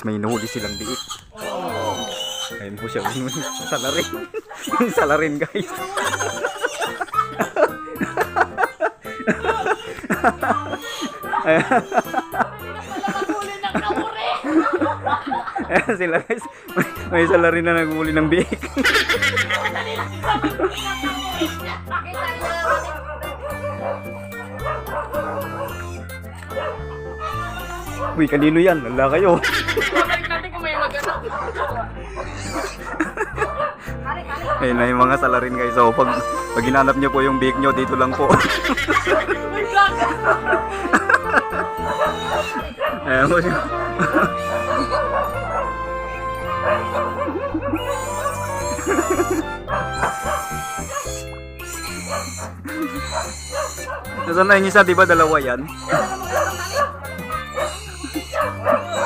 May nahuli silang biik. Ayun po siya. Salarin. Salarin guys. Ayan sila guys. May salarin na naghuli ng biik. Uy, kanino yan? Wala kayo. Babalik natin kung may magano. Ayun na yung mga salarin guys. So pag hinanap nyo po yung biik nyo, dito lang po. May vlog! Ayan po siya. Nasaan na yung isa? Diba dalawa yan?